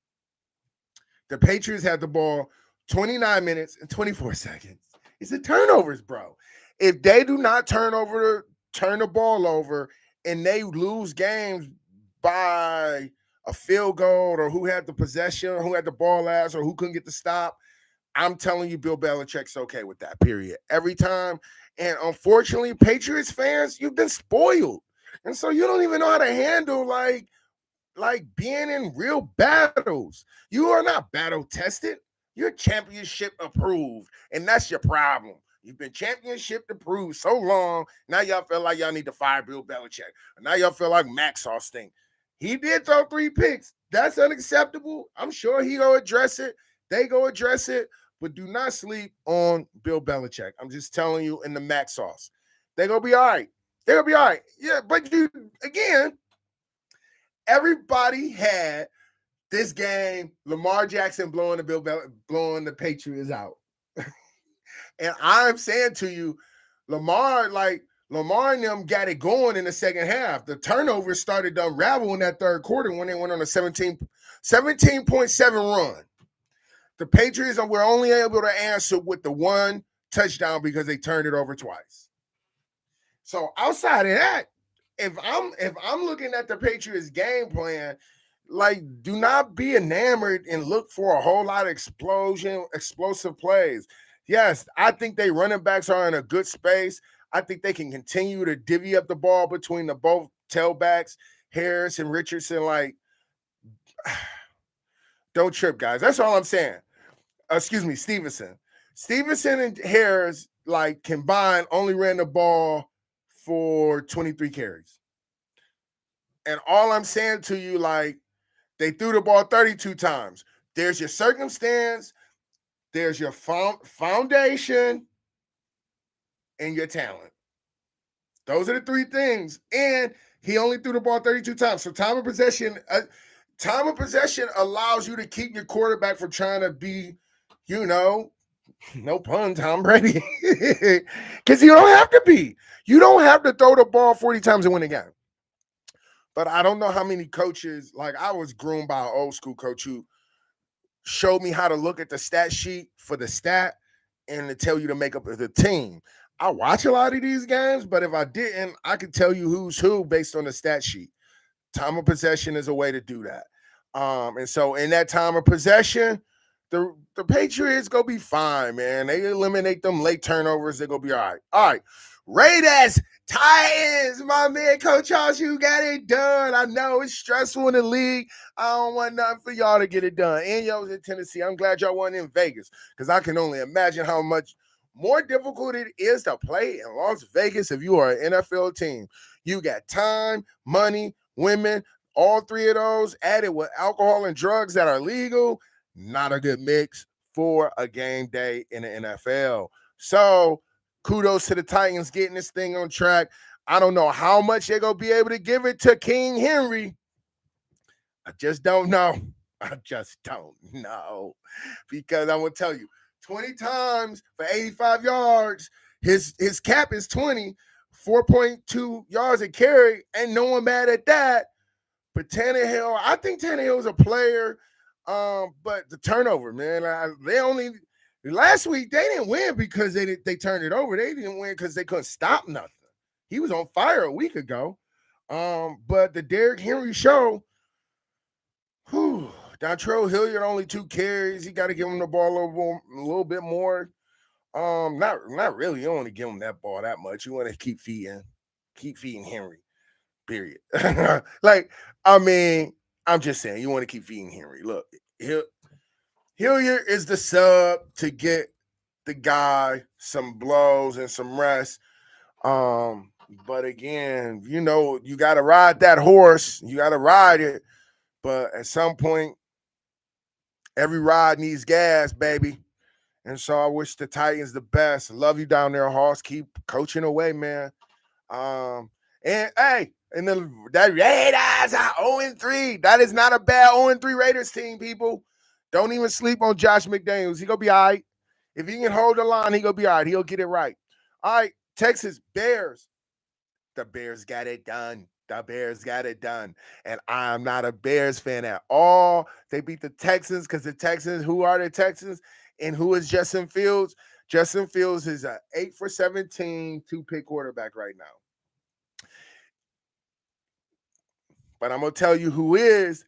The Patriots had the ball 29 minutes and 24 seconds. It's the turnovers, bro. If they do not turn the ball over, and they lose games by a field goal, or who had the possession, or who had the ball last, or who couldn't get the stop, I'm telling you, Bill Belichick's okay with that, period. Every time. And unfortunately, Patriots fans, you've been spoiled. And so you don't even know how to handle like being in real battles. You are not battle tested. You're championship approved. And that's your problem. You've been championship approved so long. Now y'all feel like y'all need to fire Bill Belichick. Now y'all feel like Max stink. He did throw 3 picks. That's unacceptable. I'm sure he go address it. They go address it. But do not sleep on Bill Belichick. I'm just telling you, in the Max sauce. They're going to be all right. They're going to be all right. Yeah, but again, everybody had this game, Lamar Jackson blowing the Patriots out. And I'm saying to you, Lamar and them got it going in the second half. The turnovers started to unravel in that third quarter when they went on a 17.7 run. The Patriots were only able to answer with the 1 touchdown because they turned it over twice. So outside of that, if I'm looking at the Patriots game plan, like, do not be enamored and look for a whole lot of explosive plays. Yes, I think they running backs are in a good space. I think they can continue to divvy up the ball between the both tailbacks, Harris and Richardson. Like, don't trip, guys. That's all I'm saying. Excuse me, Stevenson. Stevenson and Harris, like, combined, only ran the ball for 23 carries. And all I'm saying to you, like, they threw the ball 32 times. There's your circumstance, there's your foundation, and your talent. Those are the 3 things. And he only threw the ball 32 times. So time of possession allows you to keep your quarterback from trying to be, no pun, Tom Brady. Because you don't have to be. You don't have to throw the ball 40 times and win a game. But I don't know how many coaches, like, I was groomed by an old school coach who showed me how to look at the stat sheet for the stat and to tell you to make up the team. I watch a lot of these games, but if I didn't, I could tell you who's who based on the stat sheet. Time of possession is a way to do that. And so in that time of possession, the Patriots go be fine, man. They eliminate them late turnovers. They're going to be all right. All right. Raiders, Titans, my man, Coach House, you got it done. I know it's stressful in the league. I don't want nothing for y'all to get it done. And y'all was in Tennessee. I'm glad y'all weren't in Vegas because I can only imagine how much more difficult it is to play in Las Vegas if you are an NFL team. You got time, money, women, all 3 of those added with alcohol and drugs that are legal. Not a good mix for a game day in the NFL. So kudos to the Titans getting this thing on track. I don't know how much they're going to be able to give it to King Henry. I just don't know. Because I'm going to tell you, 20 times for 85 yards, his cap is 20, 4.2 yards a carry. Ain't no one mad at that. But Tannehill, I think Tannehill's a player. But the turnover, man, last week they didn't win because they turned it over. They didn't win because they couldn't stop nothing. He was on fire a week ago. But the Derrick Henry show, Dontrell Hilliard only 2 carries. He got to give him the ball a little bit more. Not really. You don't want to give him that ball that much. You want to keep feeding Henry. Period. I'm just saying, you want to keep feeding Henry. Look, Hilliard is the sub to get the guy some blows and some rest. But again, you got to ride that horse. You got to ride it. But at some point, every ride needs gas, baby. And so I wish the Titans the best. Love you down there, Hoss. Keep coaching away, man. And hey, and then that Raiders are 0-3. That is not a bad 0-3 Raiders team, people. Don't even sleep on Josh McDaniels. He gonna be all right. If he can hold the line, he gonna be all right. He'll get it right. All right, Texas Bears. The Bears got it done. And I'm not a Bears fan at all. They beat the Texans because the Texans, who are the Texans? And who is Justin Fields? Justin Fields is a 8 for 17, 2-pick quarterback right now. But I'm going to tell you who is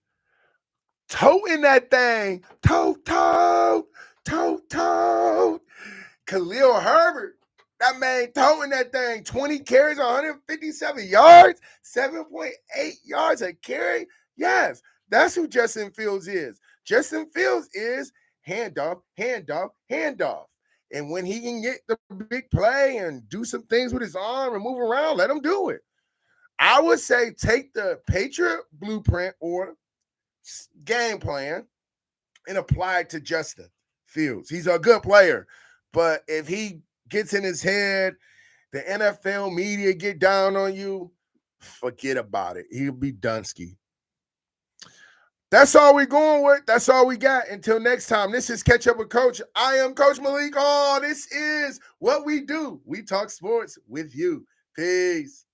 toting that thing. Tote. Khalil Herbert. That man toting that thing. 20 carries, 157 yards, 7.8 yards a carry. Yes, that's who Justin Fields is. Justin Fields is handoff. And when he can get the big play and do some things with his arm and move around, let him do it. I would say take the Patriot blueprint or game plan and apply it to Justin Fields. He's a good player, but if he gets in his head, the NFL media get down on you, forget about it. He'll be Dunsky. That's all we're going with. That's all we got. Until next time, this is Catch Up with Coach. I am Coach Malik. Oh, this is what we do. We talk sports with you. Peace.